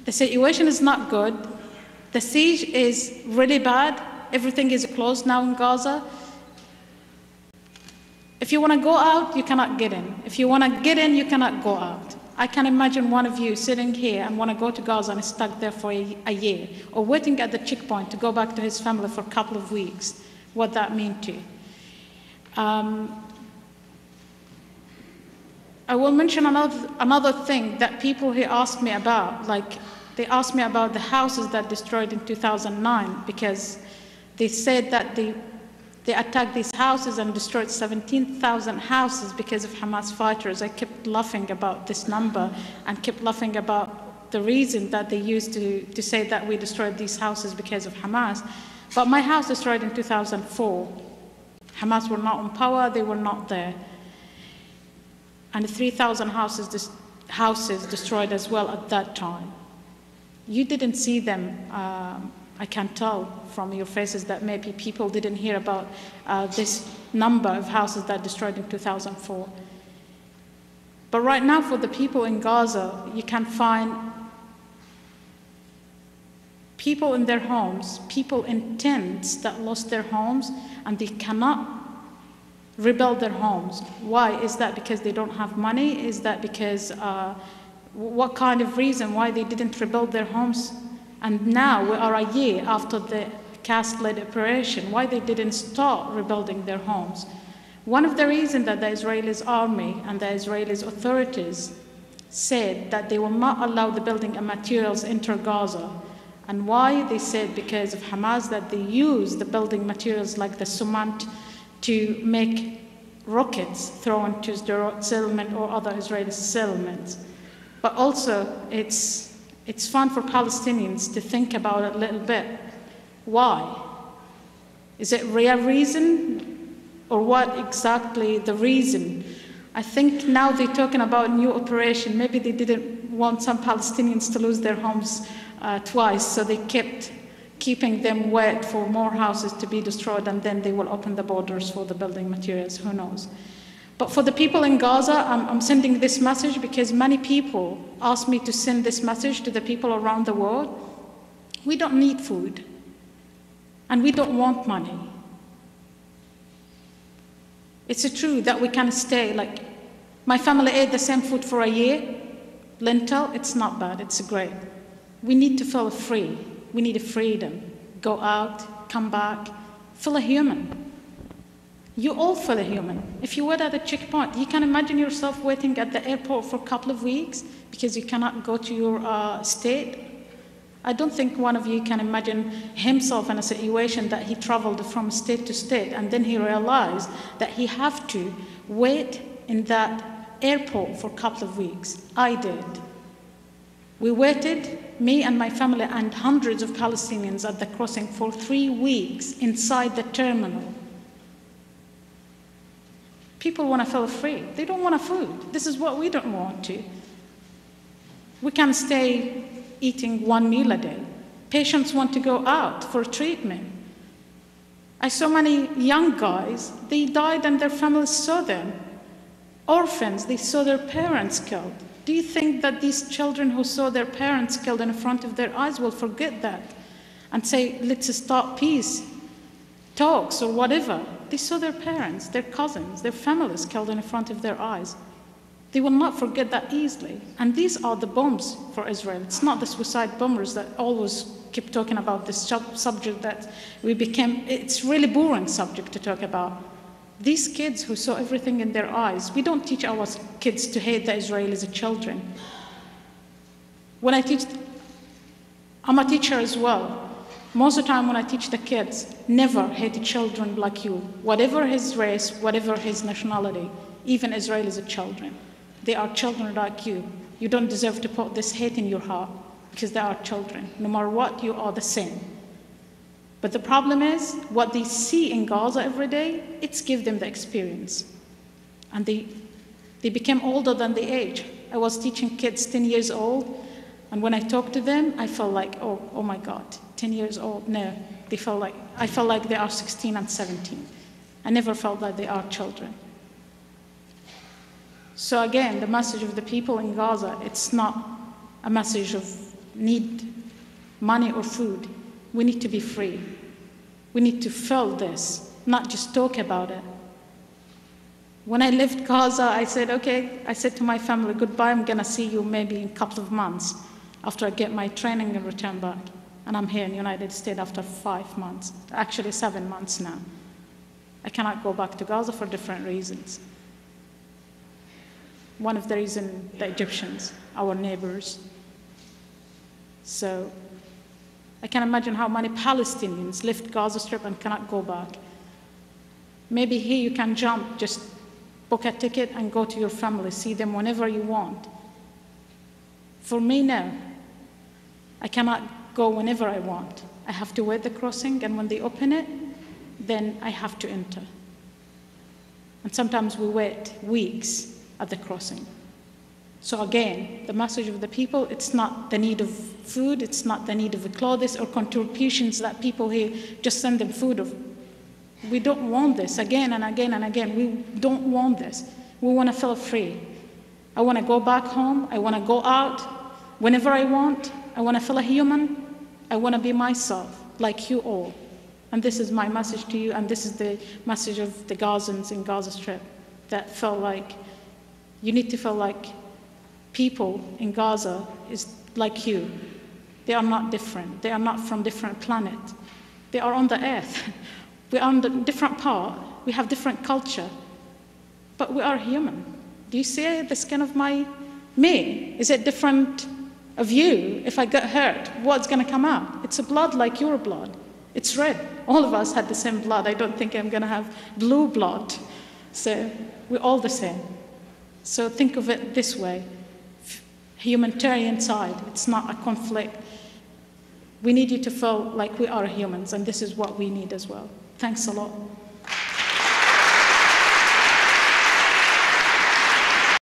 The situation is not good. The siege is really bad. Everything is closed now in Gaza. If you want to go out, you cannot get in. If you want to get in, you cannot go out. I can imagine one of you sitting here and want to go to Gaza and stuck there for a year, or waiting at the checkpoint to go back to his family for a couple of weeks, what that means to you. I will mention another thing that people here ask me about, like they asked me about the houses that destroyed in 2009, because they said that they attacked these houses and destroyed 17,000 houses because of Hamas fighters. I kept laughing about this number and kept laughing about the reason that they used to say that we destroyed these houses because of Hamas. But my house destroyed in 2004. Hamas were not in power, they were not there. And 3,000 houses destroyed as well at that time. You didn't see them. I can tell from your faces that maybe people didn't hear about this number of houses that destroyed in 2004. But right now, for the people in Gaza, you can find people in their homes, people in tents that lost their homes, and they cannot rebuild their homes. Why? Is that because they don't have money? Is that because, what kind of reason why they didn't rebuild their homes? And now we are a year after the cast-led operation, why they didn't start rebuilding their homes. One of the reasons that the Israeli army and the Israeli authorities said that they will not allow the building and materials enter Gaza. And why? They said because of Hamas, that they use the building materials like the cement to make rockets thrown to the settlement or other Israeli settlements. But also, it's fun for Palestinians to think about it a little bit. Why? Is it real reason, or what exactly the reason? I think now they're talking about new operation. Maybe they didn't want some Palestinians to lose their homes twice, so they kept keeping them wet for more houses to be destroyed, and then they will open the borders for the building materials, who knows. But for the people in Gaza, I'm sending this message because many people ask me to send this message to the people around the world. We don't need food, and we don't want money. It's true that we can stay, like, my family ate the same food for a year, lentil, it's not bad, it's great. We need to feel free. We need freedom. Go out, come back, feel a human. You all feel a human. If you wait at the checkpoint, you can imagine yourself waiting at the airport for a couple of weeks because you cannot go to your state. I don't think one of you can imagine himself in a situation that he traveled from state to state and then he realized that he have to wait in that airport for a couple of weeks. I did. We waited, me and my family and hundreds of Palestinians at the crossing for 3 weeks inside the terminal. People want to feel free. They don't want food. This is what we don't want to. We can stay eating one meal a day. Patients want to go out for treatment. I saw many young guys, they died and their families saw them. Orphans, they saw their parents killed. Do you think that these children who saw their parents killed in front of their eyes will forget that and say, let's start peace talks or whatever? They saw their parents, their cousins, their families killed in front of their eyes. They will not forget that easily. And these are the bombs for Israel. It's not the suicide bombers that always keep talking about this subject that it's really boring subject to talk about. These kids who saw everything in their eyes, we don't teach our kids to hate the Israelis' children. When I teach, I'm a teacher as well. Most of the time when I teach the kids, never hate children like you. Whatever his race, whatever his nationality, even Israelis' children. They are children like you. You don't deserve to put this hate in your heart because they are children. No matter what, you are the same. But the problem is, what they see in Gaza every day, it's give them the experience. And they became older than the age. I was teaching kids 10 years old, and when I talked to them, I felt like, oh my God, 10 years old? No, I felt like they are 16 and 17. I never felt that they are children. So again, the message of the people in Gaza, it's not a message of need money or food, we need to be free. We need to feel this, not just talk about it. When I left Gaza, I said, okay, I said to my family, goodbye, I'm gonna see you maybe in a couple of months after I get my training and return back. And I'm here in the United States after 5 months, actually 7 months now. I cannot go back to Gaza for different reasons. One of the reasons, the Egyptians, our neighbors. So I can imagine how many Palestinians left Gaza Strip and cannot go back. Maybe here you can jump, just book a ticket and go to your family, see them whenever you want. For me, no. I cannot go whenever I want. I have to wait the crossing, and when they open it, then I have to enter. And sometimes we wait weeks at the crossing. So again, the message of the people, it's not the need of food, it's not the need of clothes or contributions that people here just send them food of. We don't want this again and again and again. We don't want this. We want to feel free. I want to go back home. I want to go out whenever I want. I want to feel a human. I want to be myself, like you all. And this is my message to you, and this is the message of the Gazans in Gaza Strip, that felt like you need to feel like people in Gaza is like you. They are not different. They are not from different planet. They are on the earth. We are on the different part. We have different culture. But we are human. Do you see the skin of me? Is it different of you? If I get hurt, what's going to come out? It's a blood like your blood. It's red. All of us had the same blood. I don't think I'm going to have blue blood. So we're all the same. So think of it this way. Humanitarian side. It's not a conflict. We need you to feel like we are humans, and this is what we need as well. Thanks a lot.